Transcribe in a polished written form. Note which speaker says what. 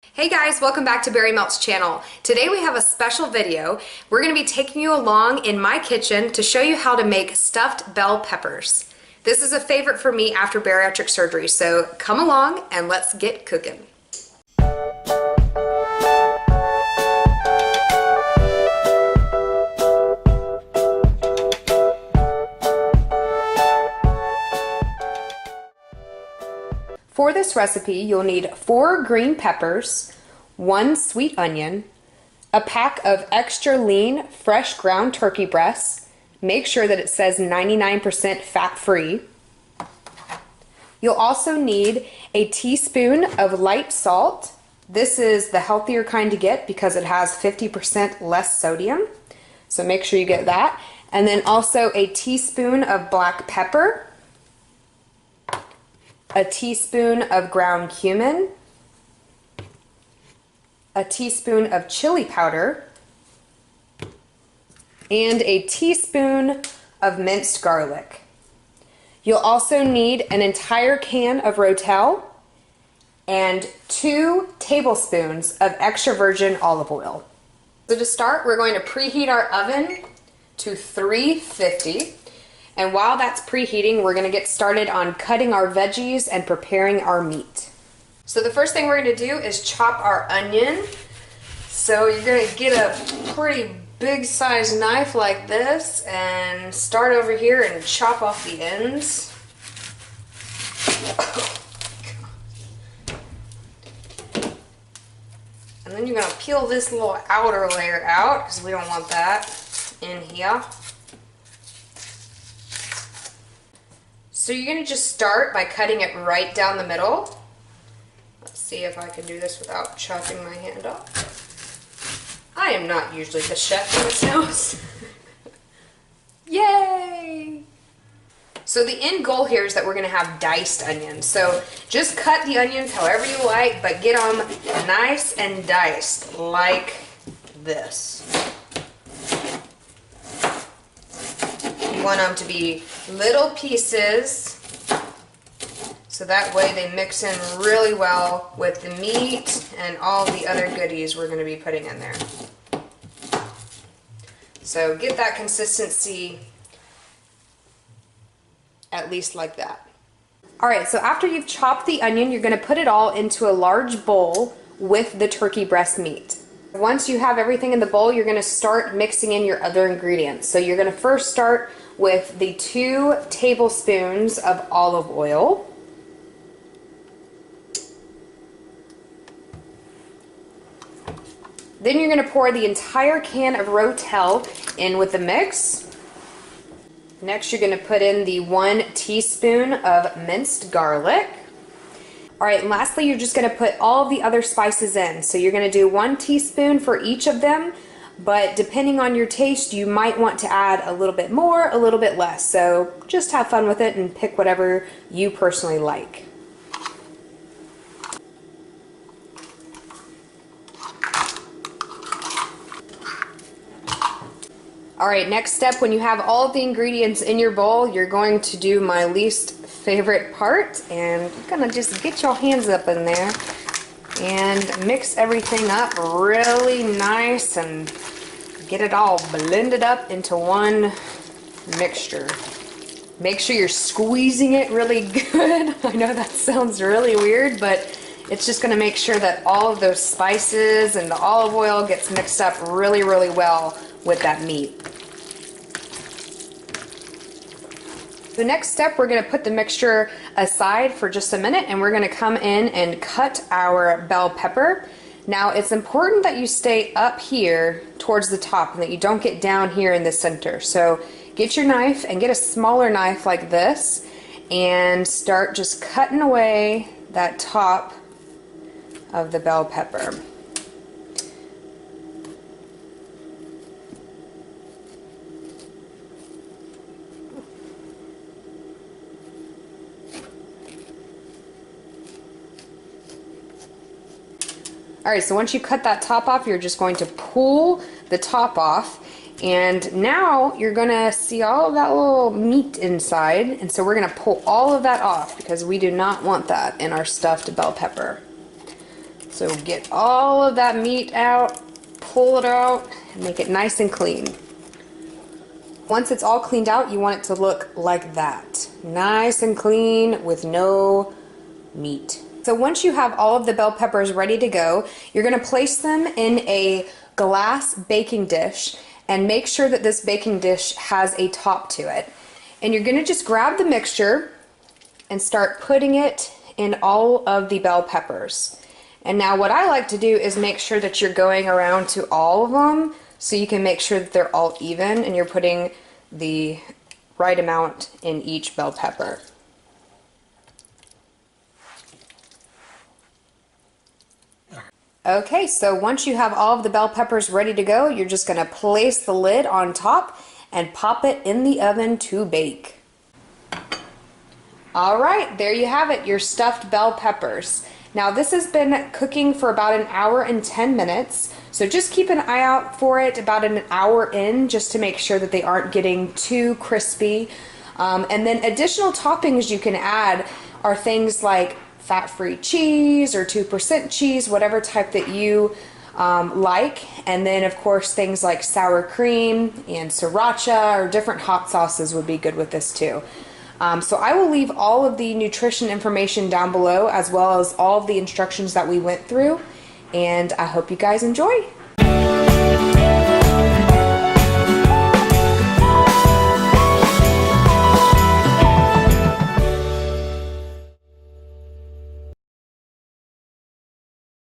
Speaker 1: Hey guys, welcome back to BariMelts channel. Today we have a special video. We're going to be taking you along in my kitchen to show you how to make stuffed bell peppers. This is a favorite for me after bariatric surgery, so come along and let's get cooking. For this recipe, you'll need 4 green peppers, 1 sweet onion, a pack of extra lean, fresh ground turkey breasts. Make sure that it says 99% fat-free. You'll also need a teaspoon of light salt. This is the healthier kind to get because it has 50% less sodium. So make sure you get that. And then also a teaspoon of black pepper, a teaspoon of ground cumin, a teaspoon of chili powder, and a teaspoon of minced garlic. You'll also need an entire can of Rotel and 2 tablespoons of extra virgin olive oil. So to start, we're going to preheat our oven to 350. And while that's preheating, we're going to get started on cutting our veggies and preparing our meat. So the first thing we're going to do is chop our onion. So you're going to get a pretty big size knife like this and start over here and chop off the ends. And then you're going to peel this little outer layer out because we don't want that in here. So you're going to just start by cutting it right down the middle. Let's see if I can do this without chopping my hand off. I am not usually the chef in this house. Yay! So the end goal here is that we're going to have diced onions. So just cut the onions however you like, but get them nice and diced like this. You want them to be little pieces so that way they mix in really well with the meat and all the other goodies we're going to be putting in there. So get that consistency at least like that. Alright, so after you've chopped the onion, you're going to put it all into a large bowl with the turkey breast meat. Once you have everything in the bowl, you're going to start mixing in your other ingredients. So you're going to first start with the 2 tablespoons of olive oil. Then you're going to pour the entire can of Rotel in with the mix. Next you're going to put in the 1 teaspoon of minced garlic. Alright, and lastly you're just going to put all of the other spices in. So you're going to do 1 teaspoon for each of them. But depending on your taste, you might want to add a little bit more, a little bit less. So just have fun with it and pick whatever you personally like. Alright, next step, when you have all of the ingredients in your bowl, you're going to do my least favorite part, and you're going to just get your hands up in there and mix everything up really nice and get it all blended up into one mixture. Make sure you're squeezing it really good. I know that sounds really weird, but it's just going to make sure that all of those spices and the olive oil gets mixed up really, really well with that meat. The next step, we're going to put the mixture aside for just a minute and we're going to come in and cut our bell pepper. Now it's important that you stay up here towards the top and that you don't get down here in the center. So get your knife and get a smaller knife like this and start just cutting away that top of the bell pepper. Alright, so once you cut that top off, you're just going to pull the top off, and now you're going to see all of that little meat inside, and so we're going to pull all of that off because we do not want that in our stuffed bell pepper. So get all of that meat out, pull it out, and make it nice and clean. Once it's all cleaned out, you want it to look like that. Nice and clean with no meat. So once you have all of the bell peppers ready to go, you're going to place them in a glass baking dish and make sure that this baking dish has a top to it. And you're going to just grab the mixture and start putting it in all of the bell peppers. And now what I like to do is make sure that you're going around to all of them so you can make sure that they're all even and you're putting the right amount in each bell pepper. Okay, so once you have all of the bell peppers ready to go, you're just going to place the lid on top and pop it in the oven to bake. Alright, there you have it, your stuffed bell peppers. Now this has been cooking for about an hour and 10 minutes, so just keep an eye out for it about an hour in just to make sure that they aren't getting too crispy. And then additional toppings you can add are things like fat-free cheese or 2% cheese, whatever type that you like. And then of course things like sour cream and sriracha or different hot sauces would be good with this too. So I will leave all of the nutrition information down below as well as all of the instructions that we went through, and I hope you guys enjoy.